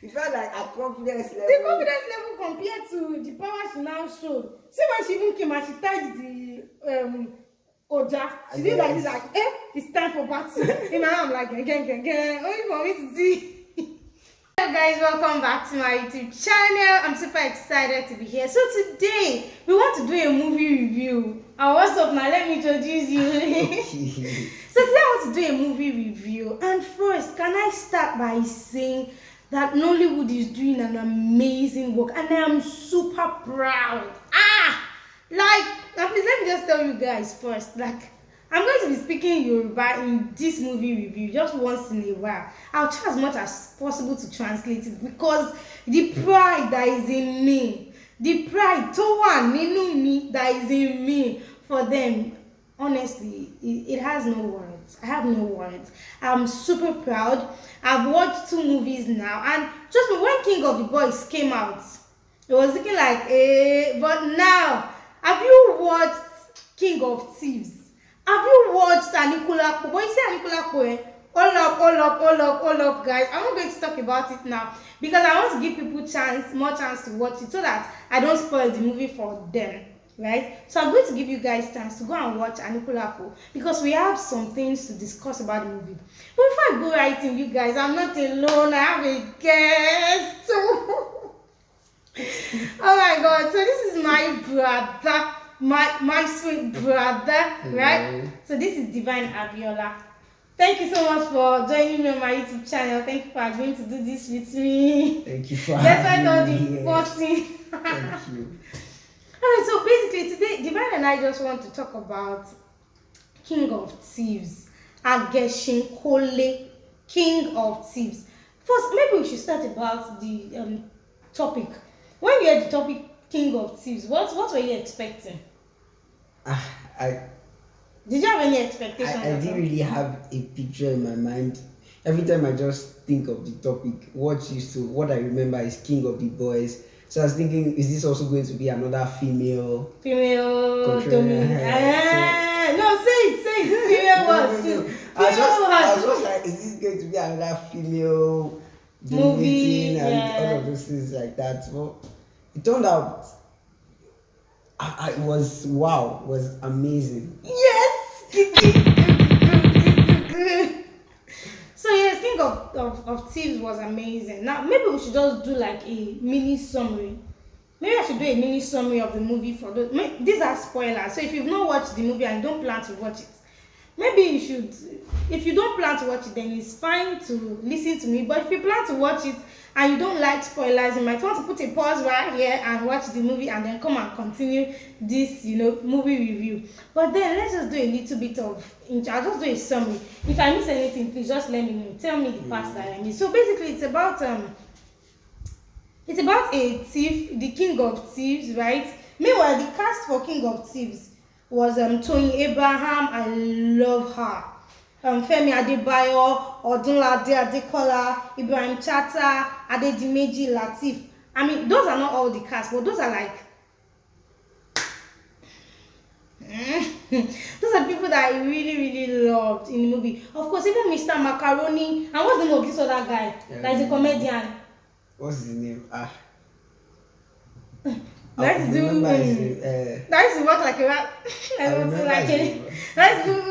She felt like her confidence level. The confidence level compared to the power she now showed. See when she even came and she tied the Oja. She did like this, like, it's time for battle. In my hand, I'm like, again. Only for me to see. Hello guys, welcome back to my YouTube channel. I'm super excited to be here. So today we want to do a movie review. And what's up now? Let me introduce you. So today I want to do a movie review. And first, can I start by saying that Nollywood is doing an amazing work and I am super proud. Now please let me just tell you guys first, like, I'm going to be speaking Yoruba in this movie review just once in a while. I'll try as much as possible to translate it because the pride that is in me, the pride to one nínú mi that is in me for them, honestly, it has no words. I have no words. I'm super proud. I've watched 2 movies now, and trust me, when King of the Boys came out, it was looking like but now, have you watched King of Thieves? Have you watched Ajeromi? But you see Ajeromi, all up, guys. I'm not going to talk about it now because I want to give people more chance to watch it so that I don't spoil the movie for them, right? So I'm going to give you guys chance to go and watch Ajeromi because we have some things to discuss about the movie. But before I go right in, you guys, I'm not alone. I have a guest. Oh my God! So this is my brother. My sweet brother, right? So this is Divine Abiola. Thank you so much for joining me on my YouTube channel. Thank you for agreeing to do this with me. Thank you for having me. Thank you. Alright, so basically today Divine and I just want to talk about King of Thieves, Agesinkole, King of Thieves. First, maybe we should start about the topic. When you heard the topic King of Thieves, what were you expecting? Did you have any expectations? I didn't really have a picture in my mind. Every time I just think of the topic, what I remember is King of the Boys. So I was thinking, is this also going to be another female dominant? No, say it. Female what? No. I was just like, is this going to be another female movie and all of those things like that? Well, it turned out it was amazing. Yes. So yes, King of Thieves was amazing. Now maybe we should just do like a mini summary. Maybe I should do a mini summary of the movie for those. These are spoilers, so if you've not watched the movie and don't plan to watch it, maybe you should. If you don't plan to watch it, then it's fine to listen to me. But if you plan to watch it and you don't like spoilers, you might want to put a pause right here and watch the movie and then come and continue this, movie review. But then let's just do a little bit of I'll just do a summary. If I miss anything, please just let me know. Tell me the parts that I missed. So basically, it's about a thief, the King of Thieves, right? Meanwhile, the cast for King of Thieves was Tony Abraham. I love her. Femi Adebayo, Odunlade Adekola, Ibrahim Chata, Adedimeji Latif. I mean, those are not all the cast, but those are like those are people that I really loved in the movie. Of course, even Mr. Macaroni. And what's the name of this other guy? That is a comedian. What's his name? Let's do. Let's work like a rap. Let's do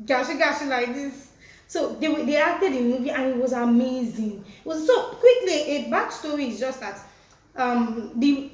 gashi like this. So they acted in the movie and it was amazing. It was so quickly. A backstory is just that the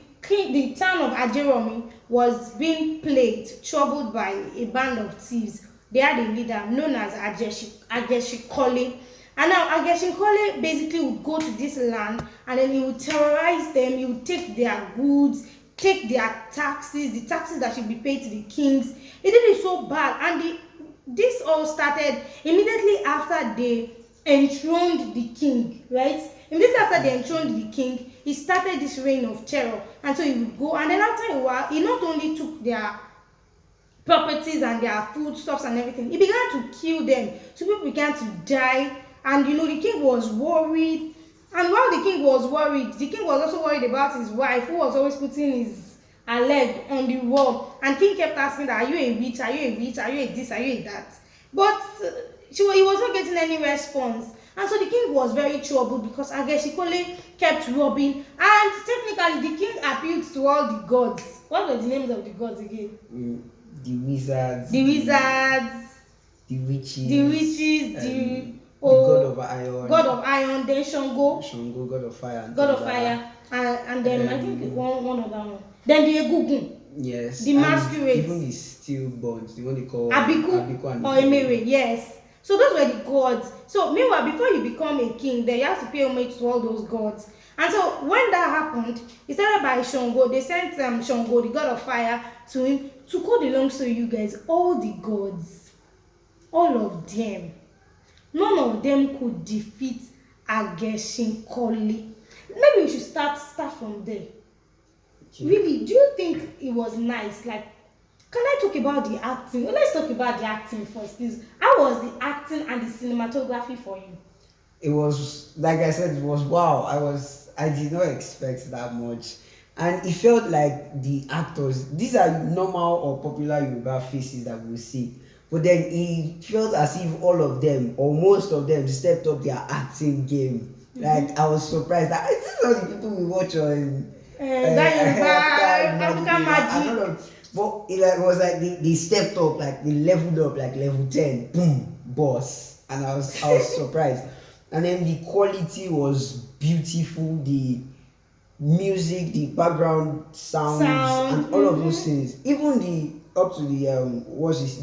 town of Ajeromi was being plagued, troubled by a band of thieves. They had a leader known as Ageshikole. And now Agesinkole basically would go to this land and then he would terrorize them. He would take their goods, take their taxes, the taxes that should be paid to the kings. He did it so bad, and this all started immediately after they enthroned the king, right? Immediately after they enthroned the king, he started this reign of terror. And so he would go, and then after a while, he not only took their properties and their foodstuffs and everything, he began to kill them. So people began to die, and the king was worried. And while the king was worried, the king was also worried about his wife, who was always putting her leg on the wall. And king kept asking that, are you a witch? Are you a witch? Are you a this? Are you a that? But he was not getting any response. And so the king was very troubled because Agesinkole kept robbing, and technically the king appealed to all the gods. What were the names of the gods again? The wizards. The witches, the god of iron. God of iron, then Shango, god of fire. God of fire, and then I think one other one. Then the Egungun. Yes. The masquerades. Even the stillborns, the one they call Abiku or Emere, yes. So those were the gods. So meanwhile, before you become a king, then you have to pay homage to all those gods. And so when that happened, it started by Shango. They sent Shango, the god of fire, to him. To cut the long story, you guys, all the gods, all of them, none of them could defeat Ageshinkole. Maybe we should start from there. Okay. Really, do you think it was nice? Like, can I talk about the acting? Well, let's talk about the acting first, please. How was the acting and the cinematography for you? It was, like I said, it was wow. I did not expect that much. And it felt like the actors, these are normal or popular Yoruba faces that we see. But then it felt as if all of them, or most of them, stepped up their acting game. Like, I was surprised that this is all the people we watch on African Magic. But it was like they stepped up, like they leveled up, like level 10, boom, boss. And I was surprised. And then the quality was beautiful, the music, the background sounds, and all of those things. Even the up to the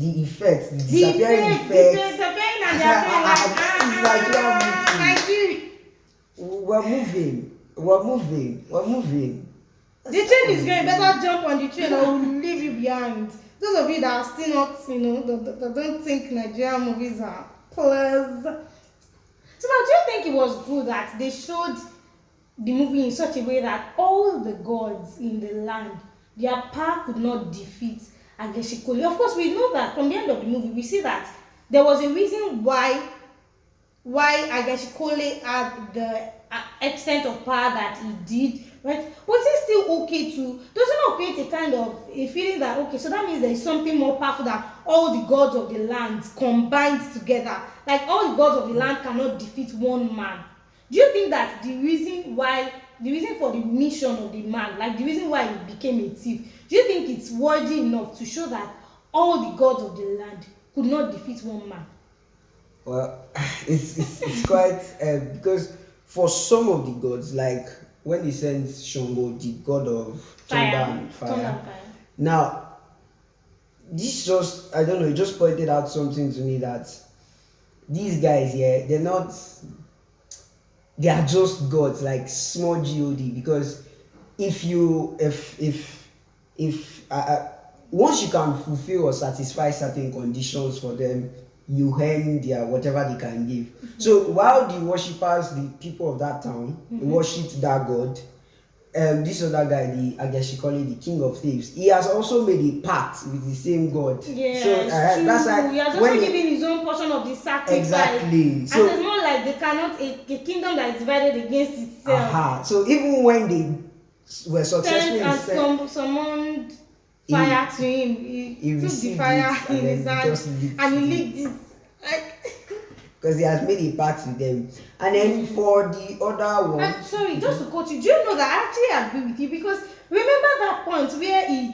the effects, the disappearing effects. We're moving. The train is going. Better jump on the train, or we'll leave you behind. Those of you that are still not, that don't think Nigerian movies are plus. So now, do you think it was good that they showed the movie in such a way that all the gods in the land, their power could not defeat Ageshikole? Of course, we know that from the end of the movie, we see that there was a reason why Ageshikole had the extent of power that he did, right? But it's still okay to, does it not create a kind of a feeling that, okay, so that means there is something more powerful than all the gods of the land combined together. Like, all the gods of the land cannot defeat one man. Do you think that the reason for the mission of the man, like the reason why he became a thief, do you think it's worthy enough to show that all the gods of the land could not defeat one man? Well, it's quite because for some of the gods, like when he sends Shango, the god of thunder and fire. Now, this just, I don't know, it just pointed out something to me that these guys here, they are just gods, like small god, because if once you can fulfill or satisfy certain conditions for them, you earn their whatever they can give. So while the worshippers, the people of that town, worshipped that god, this other guy, the Ageshinkole, the king of thieves, he has also made a pact with the same god. Yes, so that's like he has also given his own portion of the sacrifice. Exactly. So it's more like they cannot a kingdom that is divided against itself. So even when they were successful and summoned fire to him, he took the fire in his hand and he licked it. Because he has made a pact with them. And then for the other one, I'm sorry, just to quote you, do you know that I actually agree with you? Because remember that point where he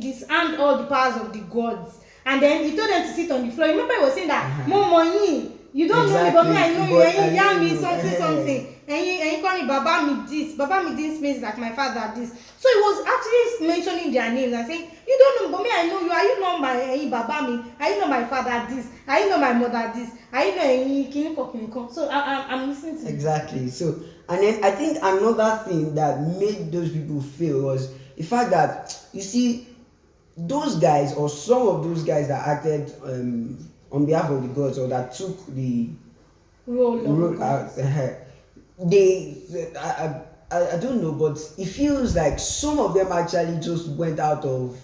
disarmed all the powers of the gods, and then he told them to sit on the floor. Remember he was saying that more money, you don't know me, but me I know you, and you yarn me something, and you call me Baba me this means like my father this. So he was actually mentioning their names and saying, you don't know, but me I know you. Are you not my Baba me? Are you not my father this? Are you not my mother this? Are you not Kiniko? So I'm listening to you. Exactly. So, and then I think another thing that made those people fail was the fact that, you see, those guys, or some of those guys that acted on behalf of the gods, or that took the role out, I don't know, but it feels like some of them actually just went out of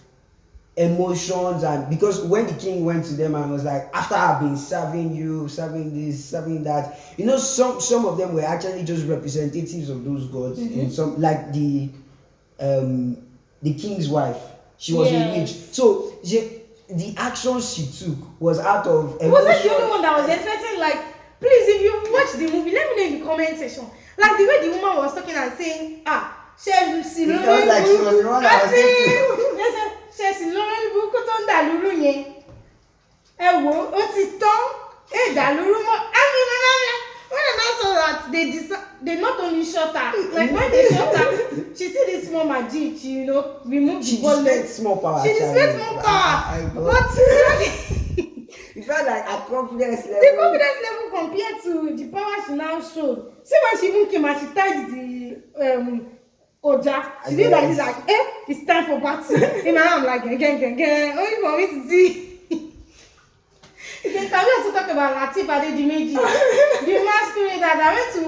emotions, and because when the king went to them and was like, after I've been serving you, serving this, serving that, some of them were actually just representatives of those gods. In some, like the king's wife, she was a witch, so the actions she took was out of emotion. Was that the only one that was expecting, like Please, if you watch the movie, let me know in the comment section. Like the way the woman was talking and saying, Chelsea Lauren like she was the one that was Chelsea Lauren kó tó ń dà lúrú yẹn. Ẹ wò ó ti tán. Dà lúrú mọ́. When I saw that, they not only shot her, like when they shot her, she see this small magic, she removed the bullet. She displayed small power. She displayed small power. But it felt like her confidence level. The confidence level compared to the power she now showed. See when she even came and she tied the Oja, she did like this, like, it's time for battle. In my arm, like, again. Only for me to see. Then can we also talk about Latif Adedimeji, the masquerade that I went to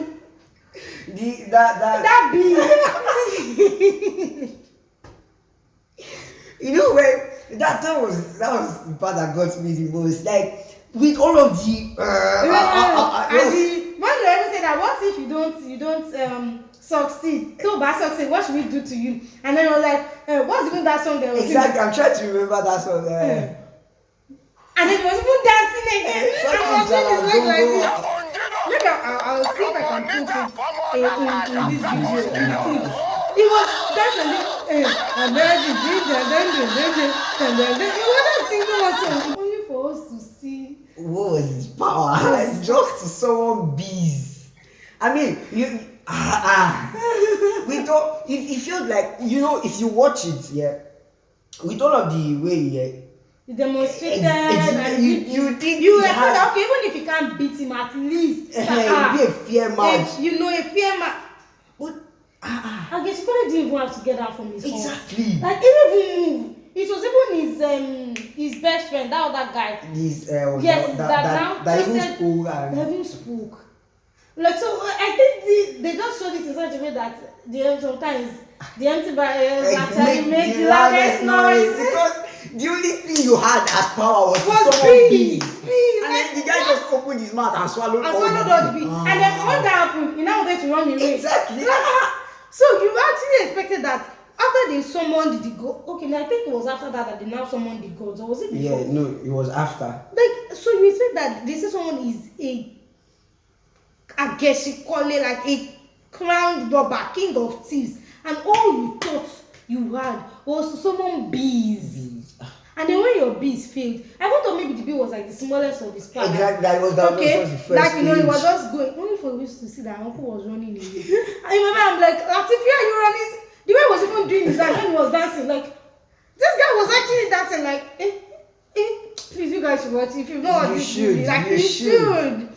that bee. You know when that was the part that got me the most. Like with all of the and when you ever say that, what if you don't succeed? To succeed, what should we do to you? And then I was like, what's even that song there was? Exactly, I'm trying to remember that song. And then he was even dancing again. And I was doing his leg like this. Maybe I'll see if I can put it in this video. He was dancing and then he wasn't singing one song. Only for us to see. What was his power? Just to summon bees. I mean, we thought it felt like, if you watch it, with all of the way he demonstrated, and you think you were that, okay, even if you can't beat him, at least be a fair match. A fair match. But Agesinkole didn't even have to get out from his horse. Exactly. Like he didn't even move. It was even his best friend, that other guy. That even spoke. Like, so I think they just showed it in such a way that sometimes the empty barriers actually make the loudest noise. Because the only thing you had as power was bees. And then the guy just opened his mouth and swallowed all the bees. And then when that happened, he now wanted to run away. Exactly. So you actually expected that after they summoned the god. Okay, now I think it was after that they now summoned the gods, or was it before? Yeah, no, it was after. Like, so you expect that they say someone is a Agesinkole, like a crowned robber, king of thieves, and all you thought you had was to summon bees. And then when your bees failed, I thought maybe the bee was like the smallest of his part. Exactly, that was the first like it was just going. Only for us to see that uncle was running away. I remember I'm like, Latifia, you running? The way he was even doing his hand when he was dancing, like this guy was actually dancing like, please, you guys should watch. If you've not watched this movie, like you should.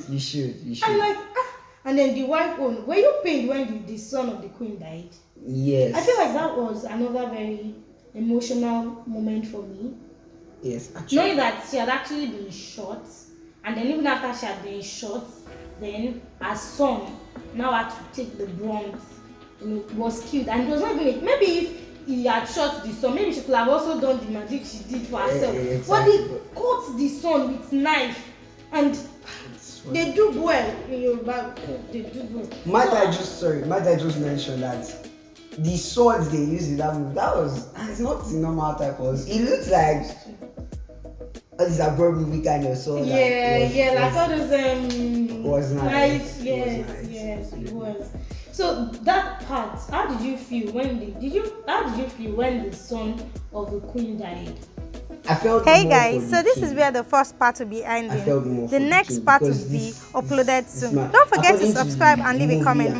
You should. I'm like, and then the wife own. Were you pained when the son of the queen died? Yes. I feel like that was another very emotional moment for me. Yes, actually. Knowing that she had actually been shot, and then even after she had been shot, then her son now had to take the brunt, was killed. And it was not even maybe if he had shot the son, maybe she could have also done the magic she did for herself. Exactly. But they cut the son with knife, and they do well in Yoruba. They do well. Might I just mention that the swords they used in that movie, it's not the normal type of. It looks like this abroad movie kind of sword. Like all those was nice. Yes, it was. So that part, how did you feel when the son of the queen died? I felt. Hey guys, so this is where the first part will be ending. I felt more the next part will be uploaded soon. Don't forget to subscribe and leave a comment.